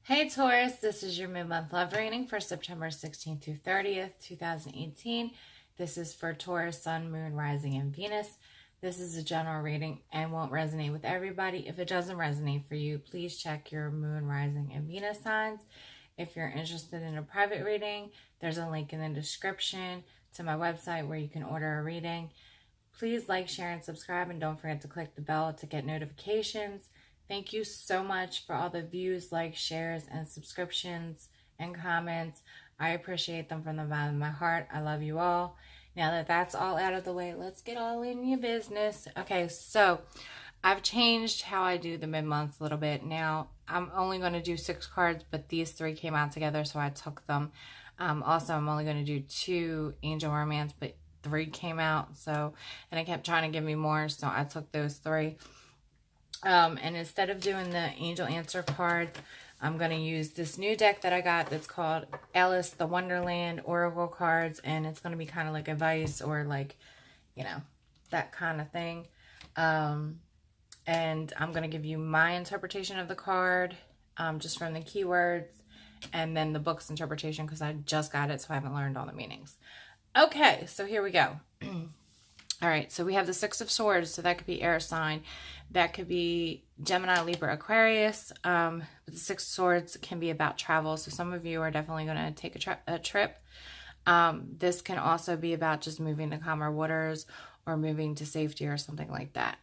Hey Taurus, this is your mid-month love reading for September 16th through 30th, 2018. This is for Taurus, Sun, Moon, Rising, and Venus. This is a general reading and won't resonate with everybody. If it doesn't resonate for you, please check your Moon, Rising, and Venus signs. If you're interested in a private reading, there's a link in the description to my website where you can order a reading. Please like, share, and subscribe, and don't forget to click the bell to get notifications. Thank you so much for all the views, likes, shares, and subscriptions and comments. I appreciate them from the bottom of my heart. I love you all. Now that that's all out of the way, let's get all in your business. Okay, so I've changed how I do the mid-month a little bit. Now, I'm only going to do 6 cards, but these 3 came out together, so I took them. Also, I'm only going to do 2 Angel Romance, but 3 came out, so, and I kept trying to give me more, so I took those 3. And instead of doing the Angel Answer card, I'm going to use this new deck that I got that's called Alice the Wonderland Oracle cards, and it's going to be kind of like advice or like, you know, that kind of thing. And I'm going to give you my interpretation of the card, just from the keywords, and then the book's interpretation because I just got it, so I haven't learned all the meanings. Okay, so here we go. All right, so we have the 6 of Swords, so that could be air sign. That could be Gemini, Libra, Aquarius. But the 6 of Swords can be about travel, so some of you are definitely going to take a trip. This can also be about just moving to calmer waters or moving to safety or something like that.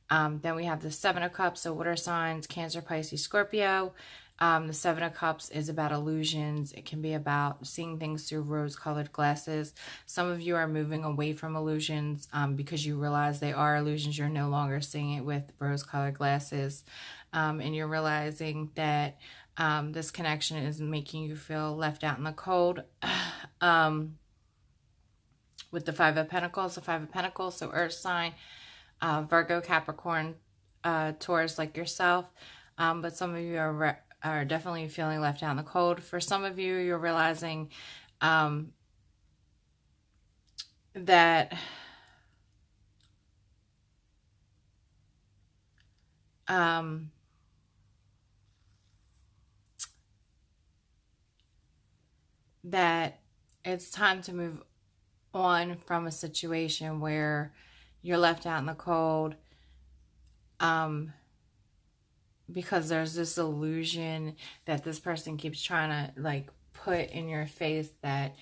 Then we have the 7 of Cups, so water signs, Cancer, Pisces, Scorpio. The 7 of Cups is about illusions. It can be about seeing things through rose-colored glasses. Some of you are moving away from illusions because you realize they are illusions. You're no longer seeing it with rose-colored glasses. And you're realizing that this connection is making you feel left out in the cold. With the 5 of Pentacles, so Earth sign, Virgo, Capricorn, Taurus like yourself. But some of you are definitely feeling left out in the cold. For some of you, you're realizing that that it's time to move on from a situation where you're left out in the cold. Because there's this illusion that this person keeps trying to like put in your face that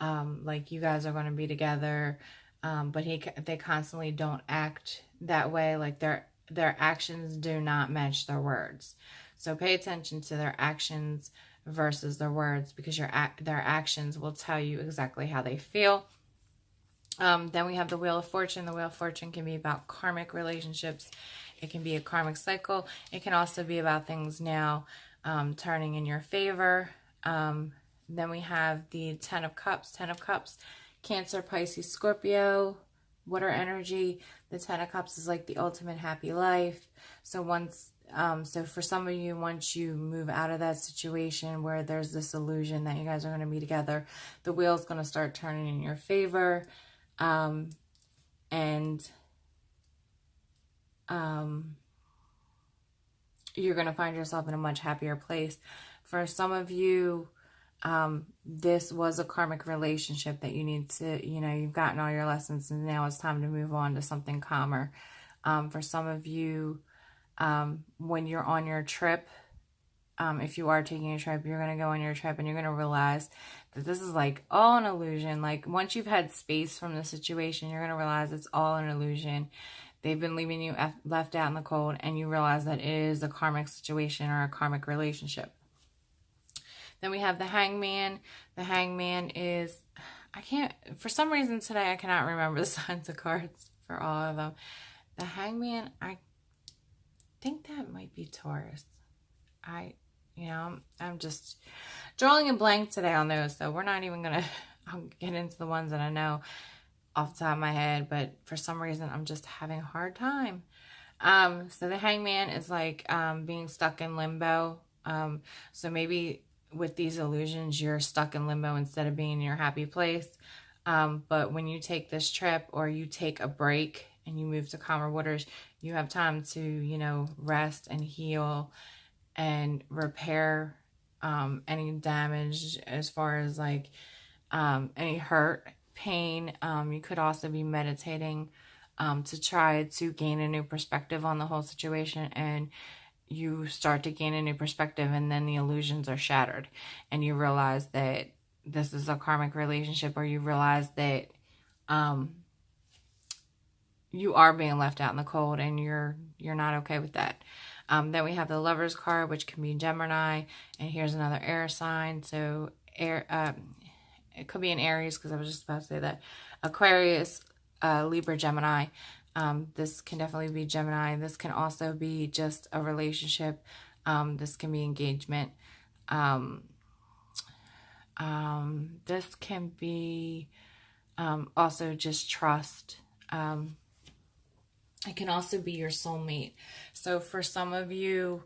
like you guys are going to be together, but they constantly don't act that way. Like their actions do not match their words. So pay attention to their actions versus their words, because their actions will tell you exactly how they feel. Then we have the Wheel of Fortune. The Wheel of Fortune can be about karmic relationships. It can be a karmic cycle. It can also be about things now turning in your favor. Then we have the 10 of Cups. 10 of Cups, Cancer, Pisces, Scorpio, water energy. The 10 of Cups is like the ultimate happy life. So so for some of you, once you move out of that situation where there's this illusion that you guys are going to be together, the wheel's going to start turning in your favor. You're going to find yourself in a much happier place. For some of you, this was a karmic relationship that you need to, you've gotten all your lessons and now it's time to move on to something calmer. For some of you, when you're on your trip, if you are taking a trip, you're going to go on your trip and you're going to realize that this is like all an illusion. Like once you've had space from the situation, you're going to realize it's all an illusion. They've been leaving you left out in the cold, and you realize that it is a karmic situation or a karmic relationship. Then we have the Hangman. The Hangman is, for some reason today, I cannot remember the signs of cards for all of them. The Hangman, I think that might be Taurus. I'm just drawing a blank today on those, so we're not even going to, I'll get into the ones that I know off the top of my head, but for some reason, I'm just having a hard time. So the Hangman is like being stuck in limbo. So maybe with these illusions, you're stuck in limbo instead of being in your happy place. But when you take this trip or you take a break and you move to calmer waters, you have time to, rest and heal and repair any damage as far as like any hurt, pain. You could also be meditating to try to gain a new perspective on the whole situation, and you start to gain a new perspective, and then the illusions are shattered, and you realize that this is a karmic relationship, or you realize that you are being left out in the cold, and you're not okay with that. Then we have the Lover's card, which can be Gemini, and here's another air sign. So air, it could be an Aries, because I was just about to say that. Aquarius, Libra, Gemini. This can definitely be Gemini. This can also be just a relationship. This can be engagement. This can be also just trust. It can also be your soulmate. So for some of you,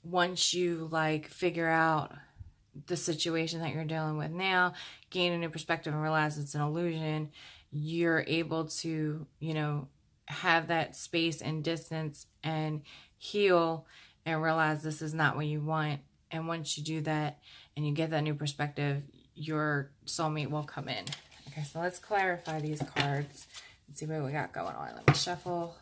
once you like figure out the situation that you're dealing with now, gain a new perspective and realize it's an illusion, you're able to, you know, have that space and distance and heal and realize this is not what you want. And once you do that and you get that new perspective, your soulmate will come in. Okay, so let's clarify these cards and see what we got going on. Let me shuffle.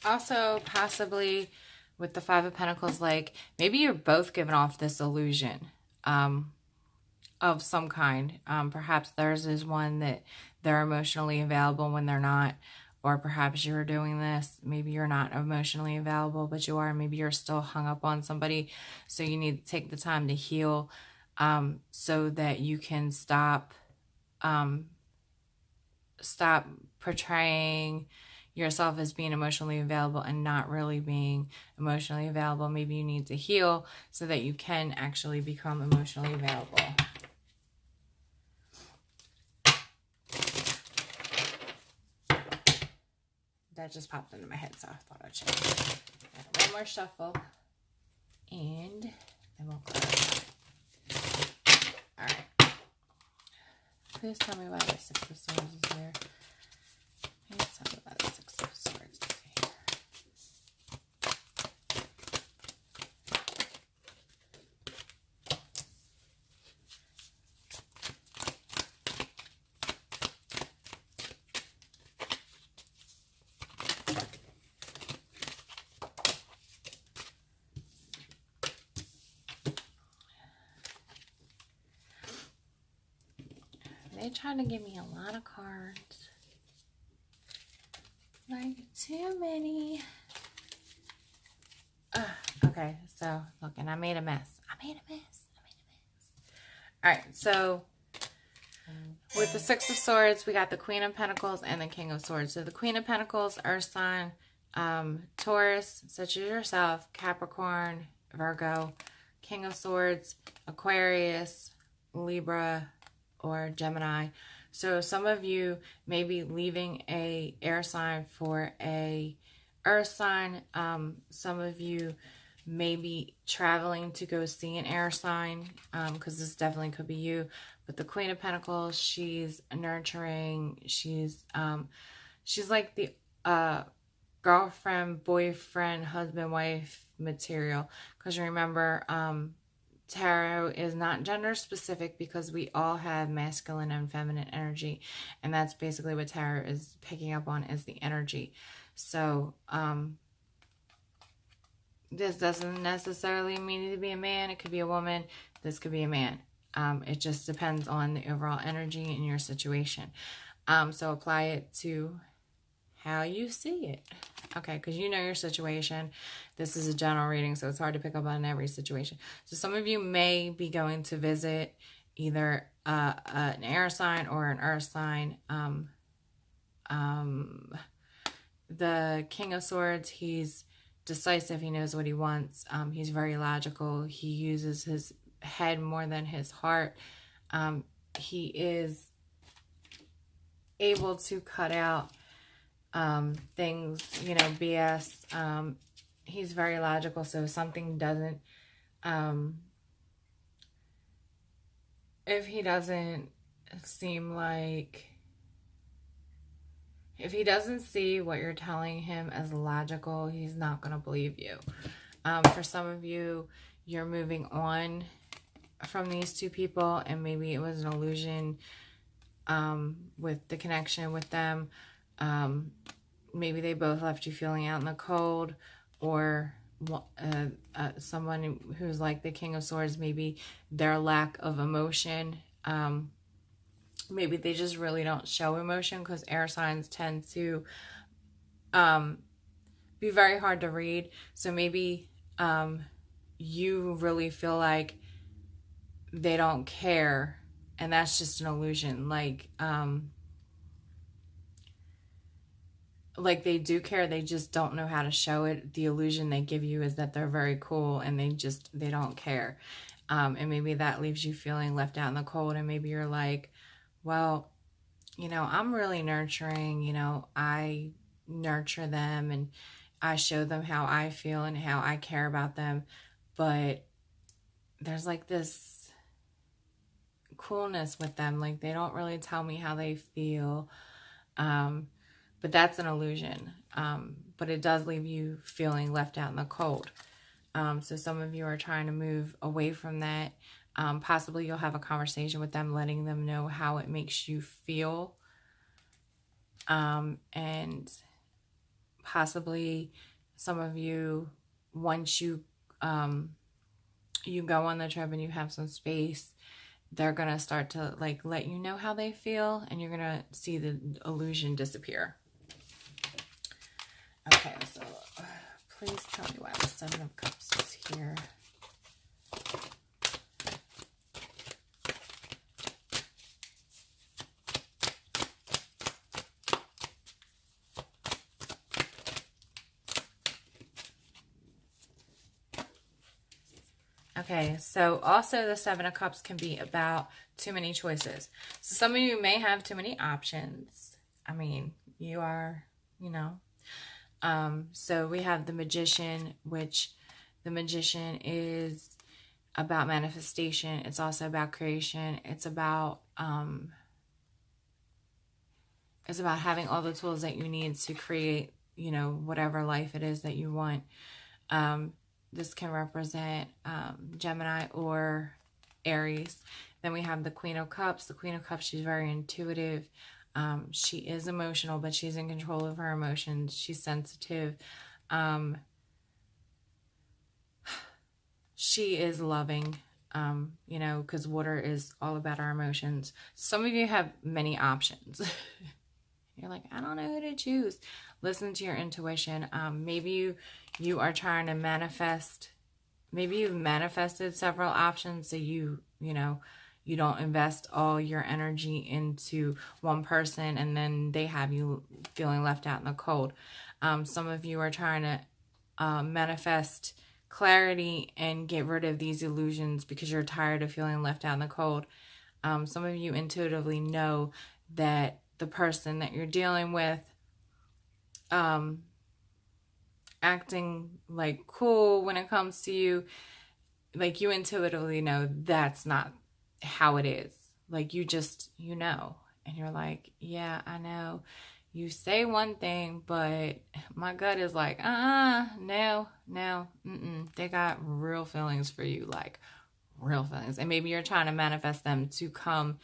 Also, possibly with the Five of Pentacles, like maybe you're both giving off this illusion of some kind. Perhaps theirs is one that they're emotionally available when they're not, or perhaps you're doing this. Maybe you're not emotionally available, but you are. Maybe you're still hung up on somebody, so you need to take the time to heal so that you can stop portraying yourself as being emotionally available and not really being emotionally available. Maybe you need to heal so that you can actually become emotionally available. That just popped into my head, so I thought I'd check. One more shuffle, and then we'll clarify. All right. Please tell me why the Six of Swords is here. Please tell me why the Six of Swords is here. They're trying to give me a lot of cards. Like, too many. Okay, so, look, and I made a mess. Alright, so, with the Six of Swords, we got the Queen of Pentacles and the King of Swords. So, the Queen of Pentacles, Earth sign, Taurus, such as yourself, Capricorn, Virgo. King of Swords, Aquarius, Libra, or Gemini. So some of you may be leaving a air sign for a earth sign. Some of you may be traveling to go see an air sign, because this definitely could be you. But the Queen of Pentacles, she's nurturing. She's like the girlfriend, boyfriend, husband, wife material. Because remember, tarot is not gender specific, because we all have masculine and feminine energy, and that's basically what tarot is picking up on, is the energy. So this doesn't necessarily mean to be a man. It could be a woman. This could be a man. It just depends on the overall energy in your situation. So apply it to how you see it. Okay, because you know your situation. This is a general reading, so it's hard to pick up on every situation. So some of you may be going to visit either an air sign or an earth sign. The King of Swords, he's decisive. He knows what he wants. He's very logical. He uses his head more than his heart. He is able to cut out things, you know, BS. He's very logical, so something doesn't, if he doesn't seem like, if he doesn't see what you're telling him as logical, he's not going to believe you. For some of you, you're moving on from these two people, and maybe it was an illusion with the connection with them. Maybe they both left you feeling out in the cold, or someone who's like the King of Swords, maybe their lack of emotion. Maybe they just really don't show emotion, because air signs tend to be very hard to read. So maybe you really feel like they don't care, and that's just an illusion. Like they do care, they just don't know how to show it. The illusion they give you is that they're very cool, and they don't care. And maybe that leaves you feeling left out in the cold, and maybe you're like, well, you know, I'm really nurturing, you know, I nurture them and I show them how I feel and how I care about them, but there's like this coolness with them, like they don't really tell me how they feel. But that's an illusion. But it does leave you feeling left out in the cold. So some of you are trying to move away from that. Possibly you'll have a conversation with them, letting them know how it makes you feel. And possibly some of you, once you go on the trip and you have some space, they're going to start to like let you know how they feel, and you're going to see the illusion disappear. Okay, so please tell me why the Seven of Cups is here. Okay, so also the Seven of Cups can be about too many choices. So some of you may have too many options. I mean, you are, you know. So we have the Magician, which the Magician is about manifestation. It's also about creation. It's about having all the tools that you need to create, you know, whatever life it is that you want. This can represent Gemini or Aries. Then we have the Queen of Cups. The Queen of Cups, she's very intuitive. She is emotional, but she's in control of her emotions. She's sensitive. She is loving, you know, because water is all about our emotions. Some of you have many options. You're like, I don't know who to choose. Listen to your intuition. Maybe you are trying to manifest. Maybe you've manifested several options, so you know, you don't invest all your energy into one person, and then they have you feeling left out in the cold. Some of you are trying to manifest clarity and get rid of these illusions because you're tired of feeling left out in the cold. Some of you intuitively know that the person that you're dealing with acting like cool when it comes to you, like you intuitively know that's not how it is. Like you just, you know, and you're like, yeah, I know you say one thing, but my gut is like, no, they got real feelings for you, like real feelings. And maybe you're trying to manifest them to come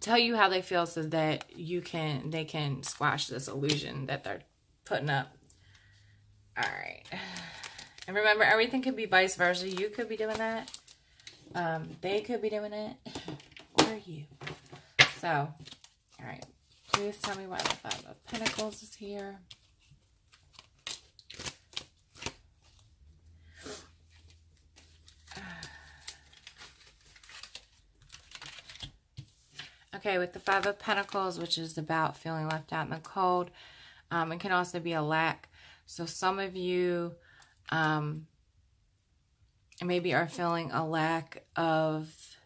tell you how they feel, so that they can squash this illusion that they're putting up. All right. And remember, everything could be vice versa. You could be doing that. They could be doing it. Or you. So, all right. Please tell me why the Five of Pentacles is here. Okay, with the Five of Pentacles, which is about feeling left out in the cold, it can also be a lack. So some of you maybe are feeling a lack of,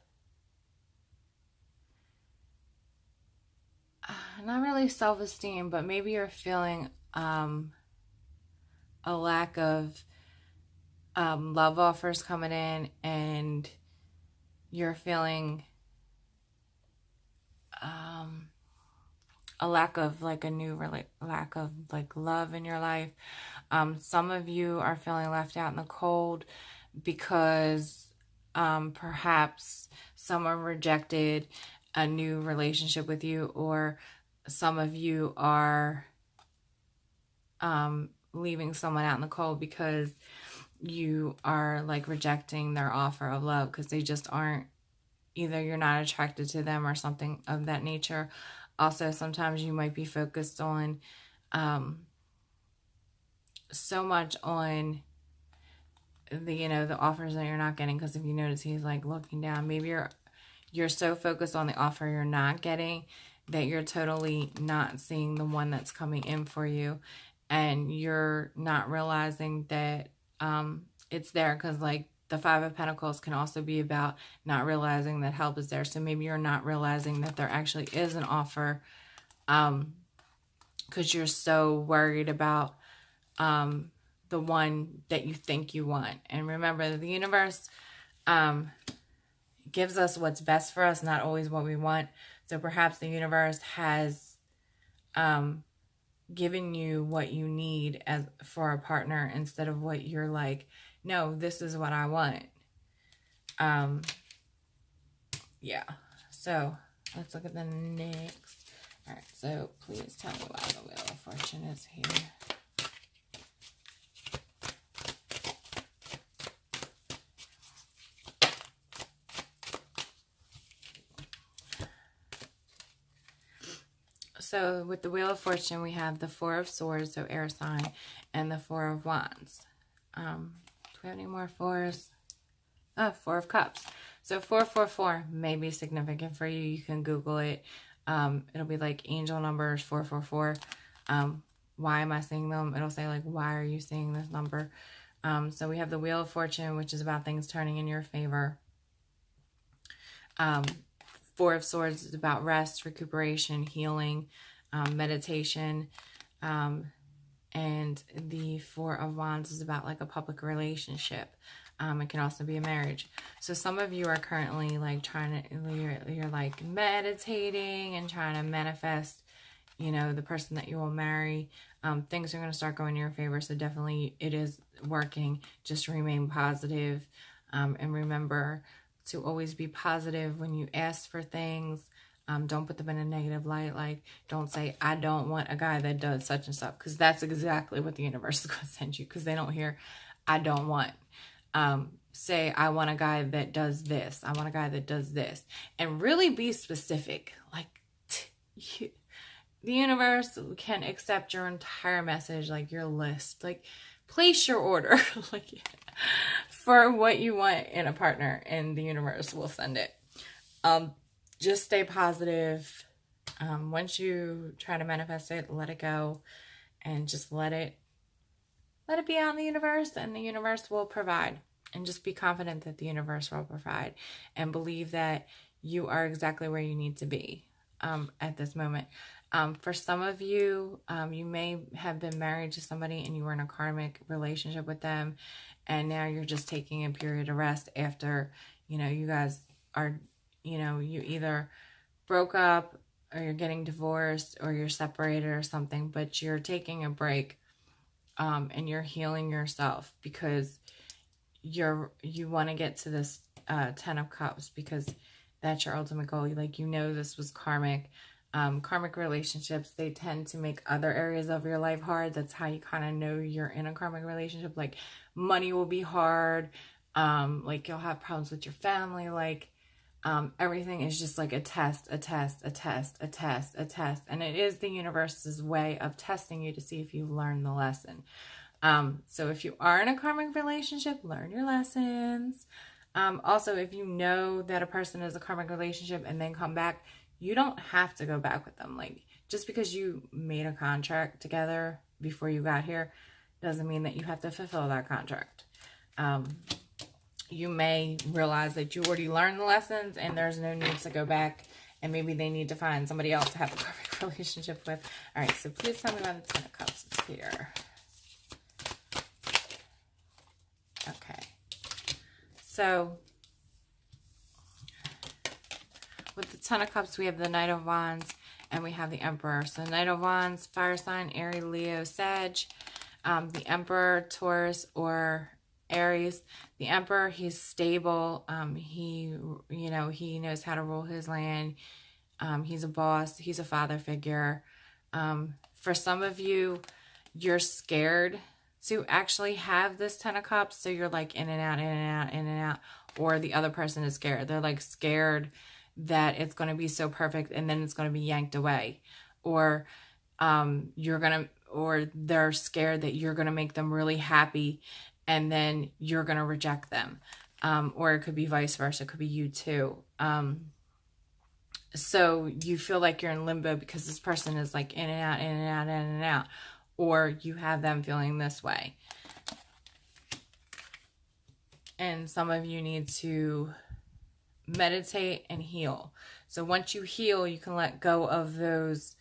not really self-esteem, but maybe you're feeling a lack of love offers coming in, and you're feeling a lack of like lack of like love in your life. Some of you are feeling left out in the cold because perhaps someone rejected a new relationship with you, or some of you are leaving someone out in the cold because you are like rejecting their offer of love because they just aren't, either you're not attracted to them or something of that nature. Also, sometimes you might be focused on so much on the, the offers that you're not getting, because if you notice, he's like looking down. Maybe you're so focused on the offer you're not getting that you're totally not seeing the one that's coming in for you, and you're not realizing that it's there, because like the Five of Pentacles can also be about not realizing that help is there. So maybe you're not realizing that there actually is an offer because you're so worried about the one that you think you want. And remember that the universe gives us what's best for us, not always what we want. So perhaps the universe has given you what you need for a partner, instead of what you're like, no, this is what I want. Yeah. So let's look at the next. All right. So please tell me why the Wheel of Fortune is here. So with the Wheel of Fortune, we have the Four of Swords, so air sign, and the Four of Wands. Do we have any more fours? Oh, Four of Cups. So 444 may be significant for you. You can Google it. It'll be like angel numbers 444. Why am I seeing them? It'll say like, why are you seeing this number? So we have the Wheel of Fortune, which is about things turning in your favor. Four of Swords is about rest, recuperation, healing, meditation. And the Four of Wands is about like a public relationship. It can also be a marriage. So some of you are currently like you're like meditating and trying to manifest, the person that you will marry. Things are going to start going in your favor. So definitely it is working. Just remain positive. And remember to always be positive when you ask for things. Don't put them in a negative light. Like, don't say, I don't want a guy that does such and stuff, because that's exactly what the universe is going to send you, because they don't hear, I don't want. Say, I want a guy that does this. I want a guy that does this. And really be specific. Like, the universe can accept your entire message, like your list. Like, place your order like for what you want in a partner, and the universe will send it. Just stay positive. Once you try to manifest it, let it go, and just let it be out in the universe, and the universe will provide. And just be confident that the universe will provide, and believe that you are exactly where you need to be at this moment. For some of you, you may have been married to somebody and you were in a karmic relationship with them, and now you're just taking a period of rest after, you guys are, you either broke up, or you're getting divorced, or you're separated or something, but you're taking a break, and you're healing yourself, because you want to get to this 10 of Cups, because that's your ultimate goal. Like, this was karmic. Karmic relationships, they tend to make other areas of your life hard. That's how you kind of know you're in a karmic relationship. Like, money will be hard. Like, you'll have problems with your family. Like, everything is just like a test. And it is the universe's way of testing you to see if you learn the lesson. So if you are in a karmic relationship, learn your lessons. Also, if you know that a person is a karmic relationship and then come back, you don't have to go back with them. Like, just because you made a contract together before you got here doesn't mean that you have to fulfill that contract. You may realize that you already learned the lessons and there's no need to go back, and maybe they need to find somebody else to have the karmic relationship with. All right, so please tell me why the Ten of Cups is here. Okay. So, with the Ten of Cups, we have the Knight of Wands and we have the Emperor. So, Knight of Wands, fire sign, Aries, Leo, Sag. The Emperor, Taurus, or Aries. The Emperor, he's stable. He knows how to rule his land. He's a boss. He's a father figure. For some of you, you're scared to actually have this Ten of Cups. So you're like in and out, in and out, in and out. Or the other person is scared. They're like scared that it's going to be so perfect and then it's going to be yanked away. Or they're scared that you're going to make them really happy and then you're going to reject them. Or it could be vice versa. It could be you too. So you feel like you're in limbo because this person is like in and out, in and out, in and out. Or you have them feeling this way. And some of you need to meditate and heal. So once you heal, you can let go of those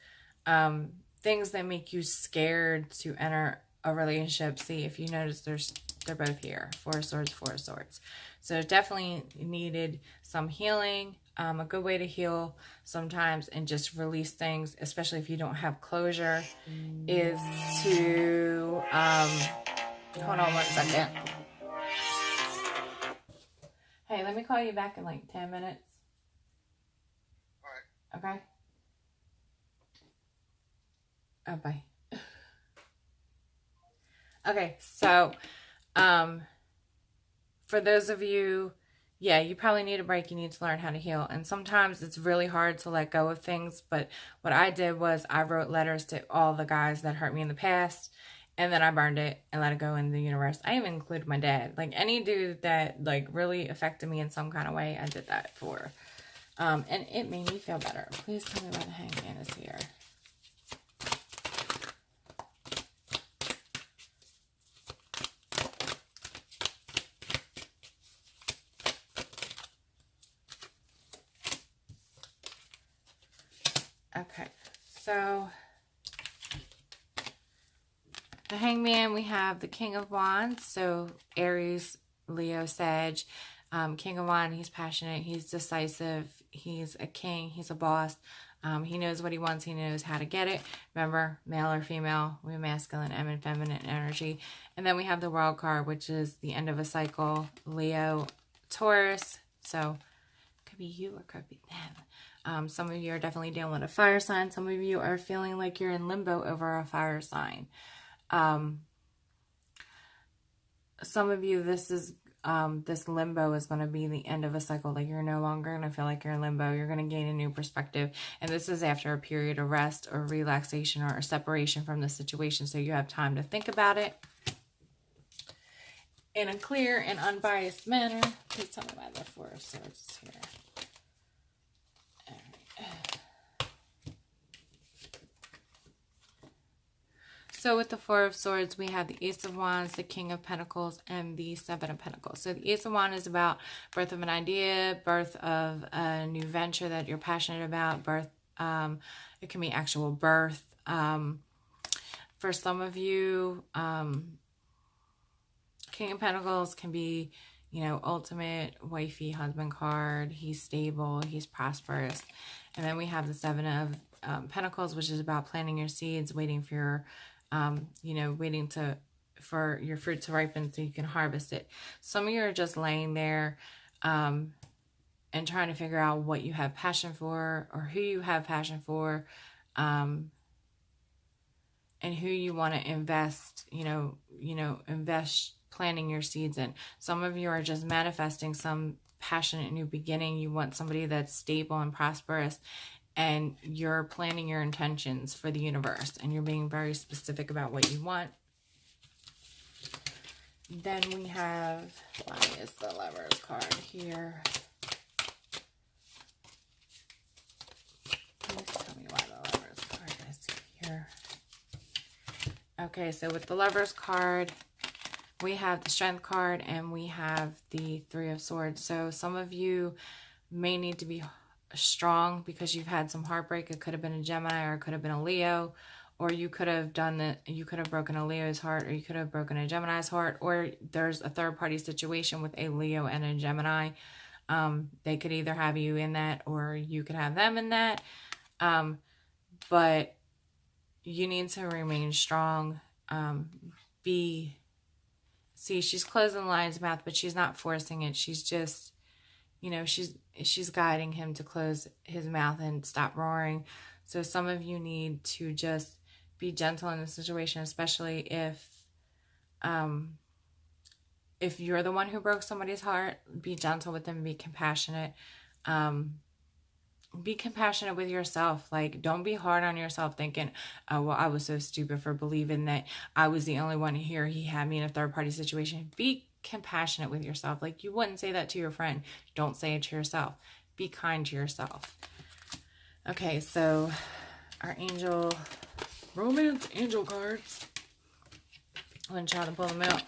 things that make you scared to enter a relationship. See, if you notice, they're both here. Four of Swords, Four of Swords. So definitely needed some healing. A good way to heal sometimes and just release things, especially if you don't have closure, is to hold on one second. Hey, let me call you back in like 10 minutes. All right. Okay? Oh, bye. Okay, so for those of you, yeah, you probably need a break. You need to learn how to heal. And sometimes it's really hard to let go of things. But what I did was I wrote letters to all the guys that hurt me in the past. And then I burned it and let it go in the universe. I even included my dad. Like any dude that like really affected me in some kind of way, I did that for. And it made me feel better. Please tell me why the Hangman is here. Okay, so the Hangman, we have the King of Wands, so Aries, Leo, Sag. King of Wands, he's passionate, he's decisive, he's a king, he's a boss. He knows what he wants, he knows how to get it. Remember, male or female, we have masculine and feminine energy. And then we have the World card, which is the end of a cycle, Leo, Taurus. So it could be you or it could be them. Some of you are definitely dealing with a fire sign. Some of you are feeling like you're in limbo over a fire sign. Some of you, this limbo is going to be the end of a cycle. Like you're no longer going to feel like you're in limbo. You're going to gain a new perspective. And this is after a period of rest or relaxation or separation from the situation. So you have time to think about it in a clear and unbiased manner. Please tell me why the Four of Swords is here. So with the Four of Swords, we have the Ace of Wands, the King of Pentacles, and the Seven of Pentacles. So the Ace of Wands is about birth of an idea, birth of a new venture that you're passionate about, birth, it can be actual birth. For some of you, King of Pentacles can be, you know, ultimate wifey husband card. He's stable, he's prosperous. And then we have the Seven of Pentacles, which is about planting your seeds, waiting for your waiting for your fruit to ripen so you can harvest it. Some of you are just laying there and trying to figure out what you have passion for or who you have passion for, and who you want to invest, invest planting your seeds in. Some of you are just manifesting some passionate new beginning. You want somebody that's stable and prosperous, and you're planning your intentions for the universe, and you're being very specific about what you want. Then we have, why is the Lovers card here? Please tell me why the Lovers card is here. Okay, so with the Lovers card, we have the Strength card, and we have the Three of Swords. So some of you may need to be strong because you've had some heartbreak. It could have been a Gemini, or it could have been a Leo, or you could have you could have broken a Leo's heart, or you could have broken a Gemini's heart, or there's a third party situation with a Leo and a Gemini. They could either have you in that, or you could have them in that. But you need to remain strong. See, she's closing the lion's mouth, but she's not forcing it. She's just, you know, she's guiding him to close his mouth and stop roaring. So some of you need to just be gentle in the situation, especially if you're the one who broke somebody's heart. Be gentle with them, be compassionate. Be compassionate with yourself. Like, don't be hard on yourself thinking, oh, well, I was so stupid for believing that I was the only one here. He had me in a third party situation. Be compassionate with yourself. Like, you wouldn't say that to your friend. Don't say it to yourself. Be kind to yourself. Okay, so our romance angel cards. I'm going to try to pull them out.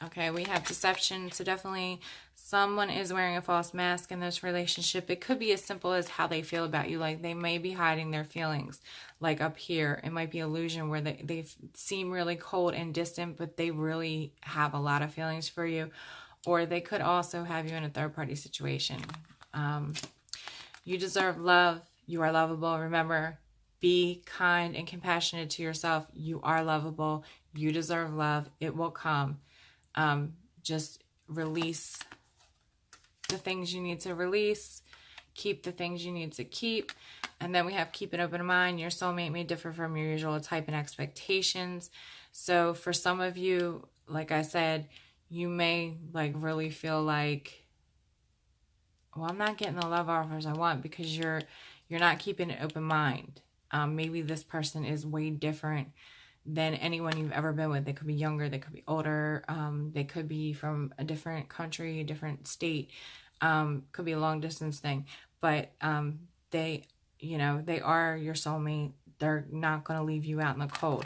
Okay, we have deception. So definitely someone is wearing a false mask in this relationship. It could be as simple as how they feel about you. Like, they may be hiding their feelings. Like up here, it might be illusion where they seem really cold and distant, but they really have a lot of feelings for you. Or they could also have you in a third party situation. You deserve love. You are lovable. Remember, be kind and compassionate to yourself. You are lovable. You deserve love. It will come. Just release the things you need to release. Keep the things you need to keep. And then we have keep an open mind. Your soulmate may differ from your usual type and expectations. So for some of you, like I said, you may like really feel like, well, I'm not getting the love offers I want because you're not keeping an open mind. Maybe this person is way different than anyone you've ever been with. They could be younger, they could be older, they could be from a different country, a different state, could be a long distance thing, but they are your soulmate. They're not going to leave you out in the cold.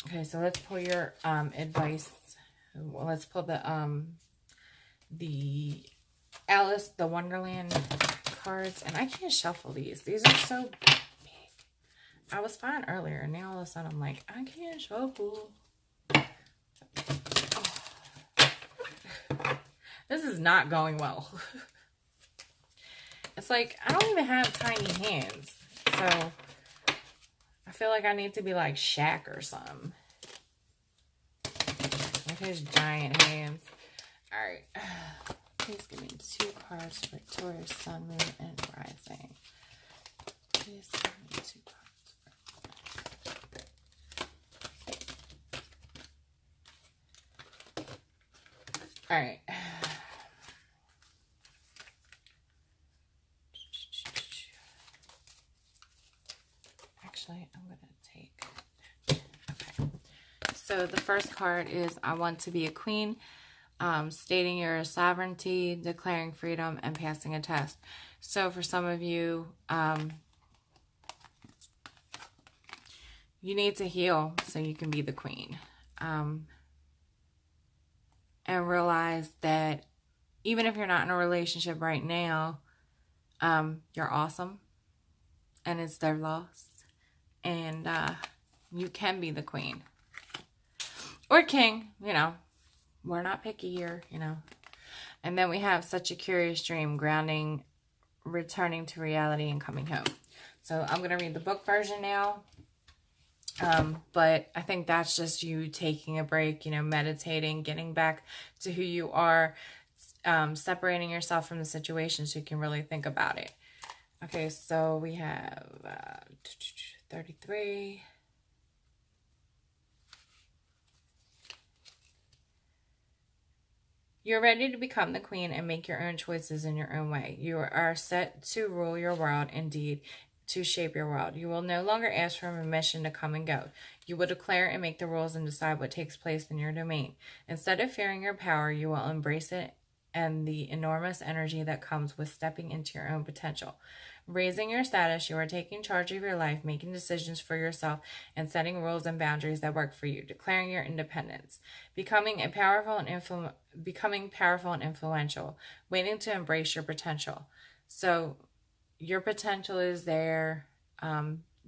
Okay, so let's pull your advice. Well, let's pull the Alice, the Wonderland cards, and I can't shuffle these. These are so big. I was fine earlier, and now all of a sudden I'm like, I can't shuffle. Oh. This is not going well. It's like, I don't even have tiny hands. So, I feel like I need to be like Shaq or something. With his giant hands. Alright. Please give me 2 cards for Taurus, Sun, Moon, and Rising. Please give me 2 cards. All right. Actually, I'm going to take... Okay. So the first card is I want to be a queen, stating your sovereignty, declaring freedom, and passing a test. So for some of you, you need to heal so you can be the queen. And realize that even if you're not in a relationship right now, you're awesome. And it's their loss. And you can be the queen. Or king, you know. We're not picky here, you know. And then we have such a curious dream, grounding, returning to reality, and coming home. So I'm going to read the book version now. But I think that's just you taking a break, you know, meditating, getting back to who you are, separating yourself from the situation so you can really think about it. Okay, so we have 33. You're ready to become the queen and make your own choices in your own way. You are set to rule your world, indeed, to shape your world. You will no longer ask for permission to come and go. You will declare and make the rules and decide what takes place in your domain. Instead of fearing your power, you will embrace it and the enormous energy that comes with stepping into your own potential. Raising your status, you are taking charge of your life, making decisions for yourself, and setting rules and boundaries that work for you, declaring your independence, becoming powerful and influential, waiting to embrace your potential. So your potential is there.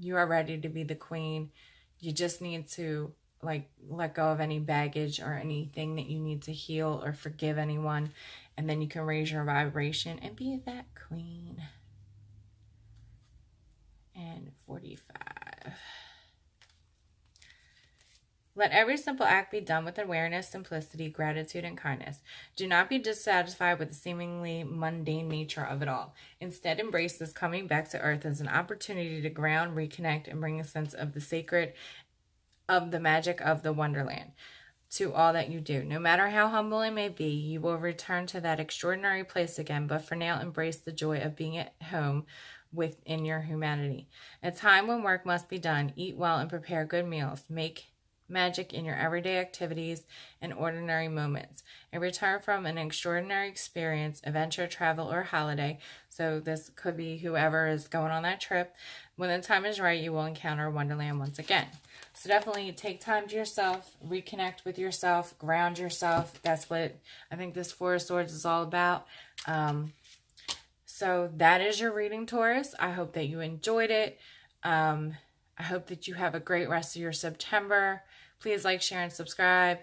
You are ready to be the queen. You just need to like let go of any baggage or anything that you need to heal or forgive anyone, and then you can raise your vibration and be that queen. And 45. Let every simple act be done with awareness, simplicity, gratitude, and kindness. Do not be dissatisfied with the seemingly mundane nature of it all. Instead, embrace this coming back to earth as an opportunity to ground, reconnect, and bring a sense of the sacred, of the magic of the Wonderland to all that you do. No matter how humble it may be, you will return to that extraordinary place again, but for now, embrace the joy of being at home within your humanity. A time when work must be done. Eat well and prepare good meals. Make magic in your everyday activities and ordinary moments. A return from an extraordinary experience, adventure, travel, or holiday. So this could be whoever is going on that trip. When the time is right, you will encounter Wonderland once again. So definitely take time to yourself, reconnect with yourself, ground yourself. That's what I think this Four of Swords is all about. So that is your reading, Taurus. I hope that you enjoyed it. I hope that you have a great rest of your September. Please like, share, and subscribe.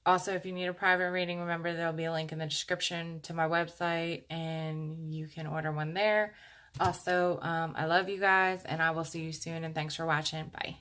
Also, if you need a private reading, remember there'll be a link in the description to my website, and you can order one there. Also, I love you guys, and I will see you soon, and thanks for watching. Bye.